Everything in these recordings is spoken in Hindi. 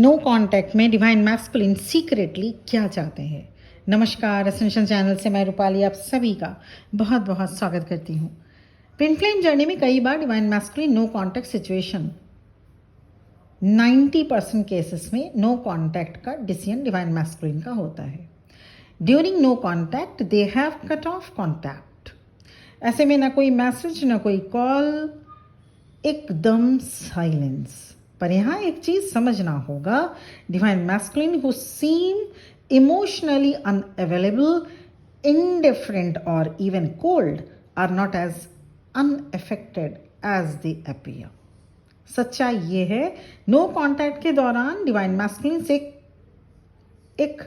नो कांटेक्ट में डिवाइन मैस्कुलिन सीक्रेटली क्या चाहते हैं। नमस्कार, असेंशन चैनल से मैं रूपाली आप सभी का बहुत बहुत स्वागत करती हूँ। ट्विन फ्लेम जर्नी में कई बार divine masculine no contact situation 90% cases में नो कांटेक्ट का डिसीजन डिवाइन मैस्कुलिन का होता है। During no contact they have cut off contact. ऐसे में ना कोई मैसेज ना कोई कॉल, एकदम साइलेंस। पर यहाँ एक चीज समझना होगा, divine masculine who seem emotionally unavailable, indifferent or even cold are not as unaffected as they appear. सच्चाई ये है, नो कांटेक्ट के दौरान डिवाइन मैस्कुलिन से एक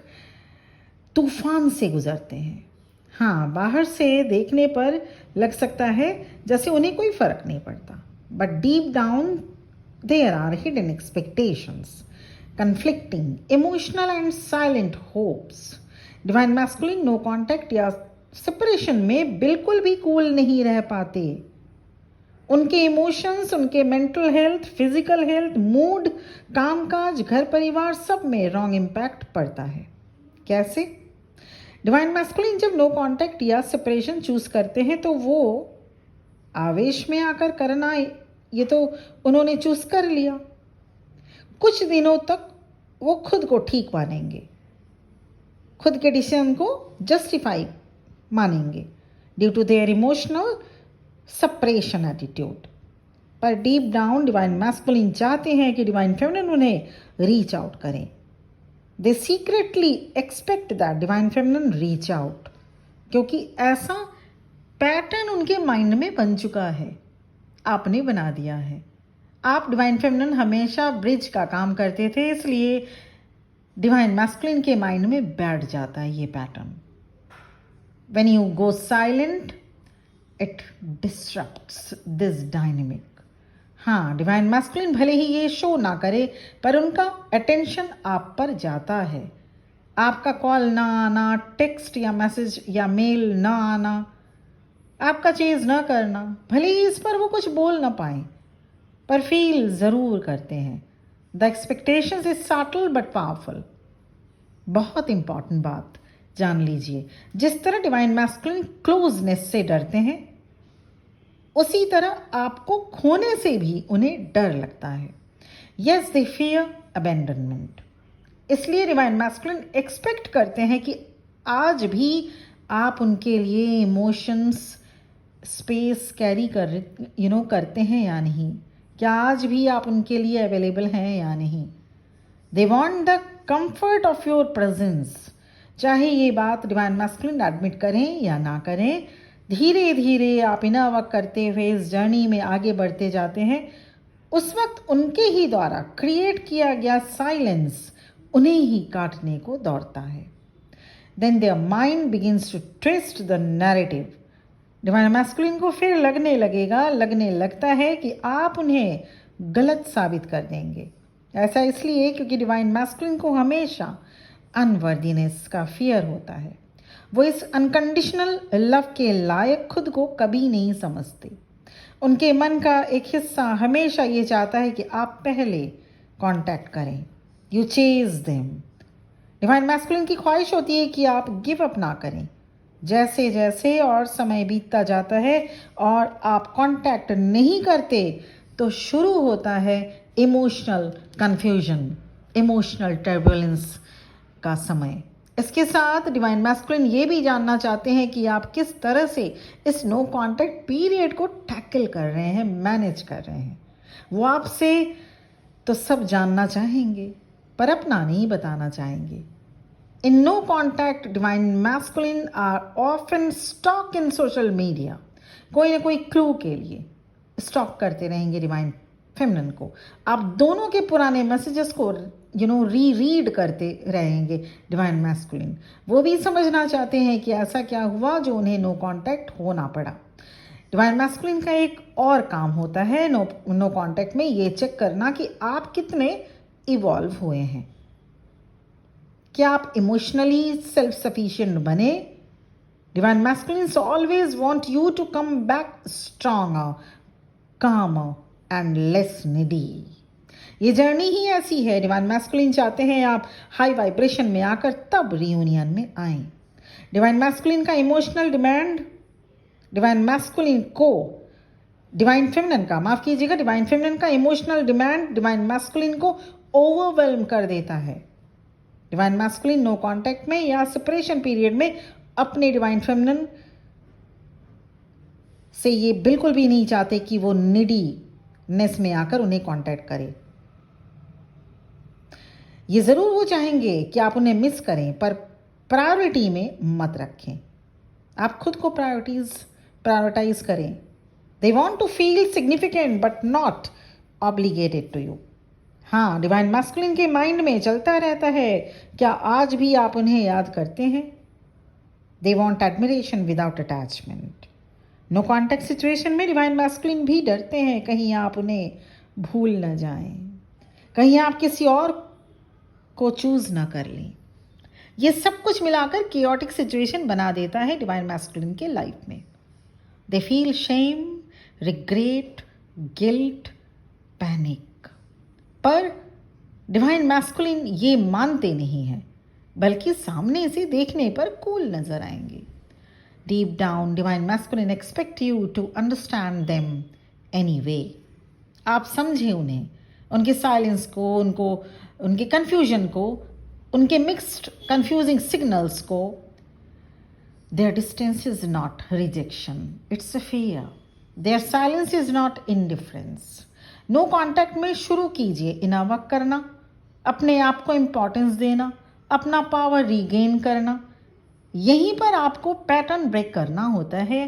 तूफान से गुजरते हैं। हाँ, बाहर से देखने पर लग सकता है जैसे उन्हें कोई फर्क नहीं पड़ता, but deep down there are hidden expectations, conflicting, emotional and silent hopes. Divine masculine no contact या सेपरेशन में बिल्कुल भी कूल नहीं रह पाते। उनके इमोशंस, उनके mental health, physical health, mood, कामकाज, घर परिवार सब में रॉन्ग इम्पैक्ट पड़ता है। कैसे? डिवाइन मैस्कुलिन जब नो कांटेक्ट या सेपरेशन चूज करते हैं तो वो आवेश में आकर करना, ये तो उन्होंने चूज कर लिया। कुछ दिनों तक वो खुद को ठीक मानेंगे, खुद के डिसीजन को जस्टिफाई मानेंगे due to their emotional separation attitude. पर डीप डाउन डिवाइन मैस्कुलिन चाहते हैं कि डिवाइन फेमिनिन उन्हें रीच आउट करें। They secretly expect that divine feminine reach out, क्योंकि ऐसा पैटर्न उनके माइंड में बन चुका है, आपने बना दिया है। आप डिवाइन फेमिनिन हमेशा ब्रिज का काम करते थे, इसलिए डिवाइन मैस्कुलिन के माइंड में बैठ जाता है ये pattern. When you go silent it disturbs this dynamic. हाँ, डिवाइन मैस्कुलिन भले ही ये शो ना करे, पर उनका अटेंशन आप पर जाता है। आपका कॉल ना आना, टेक्स्ट या मैसेज या मेल ना आना, आपका चेज ना करना, भले ही इस पर वो कुछ बोल ना पाए, पर फील जरूर करते हैं। The expectations is subtle but powerful. बहुत इंपॉर्टेंट बात जान लीजिए, जिस तरह डिवाइन मैस्कुलिन क्लोजनेस से डरते हैं, उसी तरह आपको खोने से भी उन्हें डर लगता है। यस, दे फियर अबेंडनमेंट। इसलिए डिवाइन मैस्कुलिन एक्सपेक्ट करते हैं कि आज भी आप उनके लिए इमोशंस स्पेस कैरी करते हैं या नहीं, क्या आज भी आप उनके लिए अवेलेबल हैं या नहीं। They want the comfort of your presence. चाहे ये बात डिवाइन मैस्कुलिन एडमिट करें या ना करें, धीरे धीरे आप इनर वर्क करते हुए इस जर्नी में आगे बढ़ते जाते हैं। उस वक्त उनके ही द्वारा क्रिएट किया गया साइलेंस उन्हें ही काटने को दौड़ता है। Then their mind begins to twist the narrative. Divine masculine को फिर लगने लगता है कि आप उन्हें गलत साबित कर देंगे। ऐसा इसलिए क्योंकि डिवाइन मैस्कुलिन को हमेशा अनवर्दीनेस का फियर होता है। वो इस अनकंडीशनल लव के लायक खुद को कभी नहीं समझते। उनके मन का एक हिस्सा हमेशा ये चाहता है कि आप पहले कांटेक्ट करें, you chase them. Divine masculine की ख्वाहिश होती है कि आप गिव अप ना करें। जैसे जैसे और समय बीतता जाता है और आप कांटेक्ट नहीं करते, तो शुरू होता है इमोशनल कंफ्यूजन, इमोशनल टर्बुलेंस का समय। इसके साथ डिवाइन मैस्कुलिन ये भी जानना चाहते हैं कि आप किस तरह से इस नो कांटेक्ट पीरियड को टैकल कर रहे हैं, मैनेज कर रहे हैं। वो आपसे तो सब जानना चाहेंगे, पर अपना नहीं बताना चाहेंगे। In no contact, divine masculine are often stalk in social media. कोई ना कोई क्लू के लिए स्टॉक करते रहेंगे डिवाइन फेमिनिन को। आप दोनों के पुराने मैसेजेस को रीड करते रहेंगे डिवाइन मैस्कुलिन। वो भी समझना चाहते हैं कि ऐसा क्या हुआ जो उन्हें नो कांटेक्ट होना पड़ा। डिवाइन मैस्कुलिन का एक और काम होता है नो कांटेक्ट में ये चेक करना कि आप कितने इवॉल्व हुए हैं। क्या आप इमोशनली सेल्फ सफिशिएंट बने? Divine masculines always want you to come back stronger, calmer and less needy. ये जर्नी ही ऐसी है। डिवाइन मैस्कुलिन चाहते हैं आप हाई वाइब्रेशन में आकर तब रियूनियन में आए। डिवाइन मैस्कुलिन का इमोशनल डिमांड डिवाइन मैस्कुलिन को डिवाइन फेमिनिन का, माफ कीजिएगा, डिवाइन फेमिनिन का इमोशनल डिमांड डिवाइन मैस्कुलिन को ओवरवेल्म कर देता है। डिवाइन मैस्कुलिन नो कांटेक्ट में या सेपरेशन पीरियड में अपने डिवाइन फेमिनिन से ये बिल्कुल भी नहीं चाहते कि वो निडीनेस में आकर उन्हें कांटेक्ट करे। ये ज़रूर वो चाहेंगे कि आप उन्हें मिस करें, पर प्रायोरिटी में मत रखें। आप खुद को प्रायोरिटाइज करें। They want to feel significant but not obligated to you. हाँ, डिवाइन मैस्कुलिन के माइंड में चलता रहता है, क्या आज भी आप उन्हें याद करते हैं? They want admiration without attachment. No contact situation में डिवाइन मैस्कुलिन भी डरते हैं कहीं आप उन्हें भूल न जाएं, कहीं आप किसी और को चूज ना कर लें। ये सब कुछ मिलाकर केओटिक सिचुएशन बना देता है डिवाइन मैस्कुलिन के लाइफ में। They feel shame, regret, guilt, panic. पर डिवाइन मैस्कुलिन ये मानते नहीं हैं, बल्कि सामने से देखने पर कूल नजर आएंगे। Deep down divine masculine expect you to understand them anyway. आप समझें उन्हें, उनके साइलेंस को, उनके कन्फ्यूजन को, उनके मिक्स्ड कन्फ्यूजिंग सिग्नल्स को। Their distance is not rejection, it's a fear. Their silence is not indifference. No contact में शुरू कीजिए इनर वर्क करना, अपने आप को इम्पोर्टेंस देना, अपना पावर रीगेन करना। यहीं पर आपको पैटर्न ब्रेक करना होता है।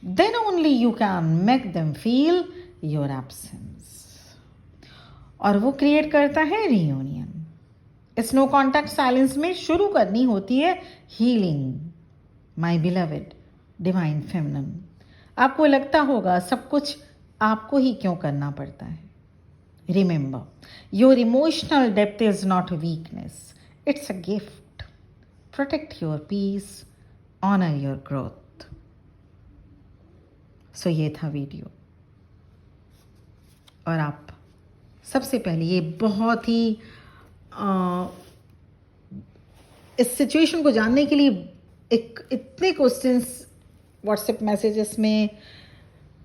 Then only you can make them feel your absence, और वो क्रिएट करता है रियूनियन। इस नो कॉन्टैक्ट साइलेंस में शुरू करनी होती है healing. My beloved divine feminine, आपको लगता होगा सब कुछ आपको ही क्यों करना पड़ता है। Remember, your emotional depth is not weakness, it's a gift. Protect your peace, honour your growth. So ये था वीडियो। और आप सबसे पहले ये बहुत ही इस सिचुएशन को जानने के लिए इतने क्वेश्चंस व्हाट्सएप मैसेजेस में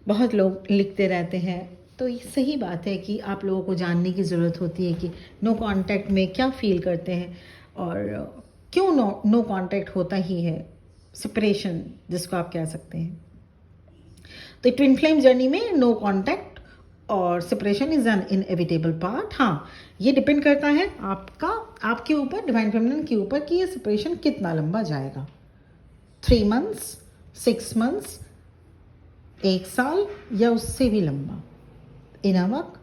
बहुत लोग लिखते रहते हैं, तो ये सही बात है कि आप लोगों को जानने की ज़रूरत होती है कि नो कांटेक्ट में क्या फील करते हैं और क्यों नो कांटेक्ट होता ही है, सेपरेशन जिसको आप कह सकते हैं। तो ट्विन फ्लेम जर्नी में नो कांटेक्ट और separation is an inevitable part. हाँ, ये डिपेंड करता है आपके ऊपर, डिवाइन फेमिनिन के ऊपर, कि ये सेपरेशन कितना लंबा जाएगा। 3 months, 6 months, 1 साल या उससे भी लंबा। इनर वर्क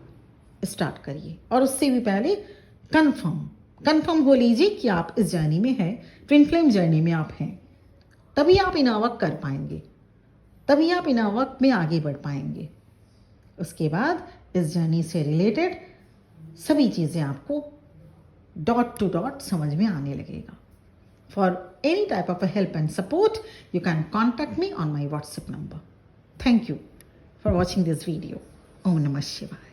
स्टार्ट करिए और उससे भी पहले कंफर्म हो लीजिए कि आप इस जर्नी में हैं, ट्विन फ्लेम जर्नी में आप हैं। तभी आप इनर वर्क कर पाएंगे, तभी आप इनर वर्क में आगे बढ़ पाएंगे। उसके बाद इस जर्नी से रिलेटेड सभी चीज़ें आपको डॉट टू डॉट समझ में आने लगेगा। For any type of a help and support, you can contact me on my WhatsApp number. Thank you for watching this video. Om Namah Shivaya.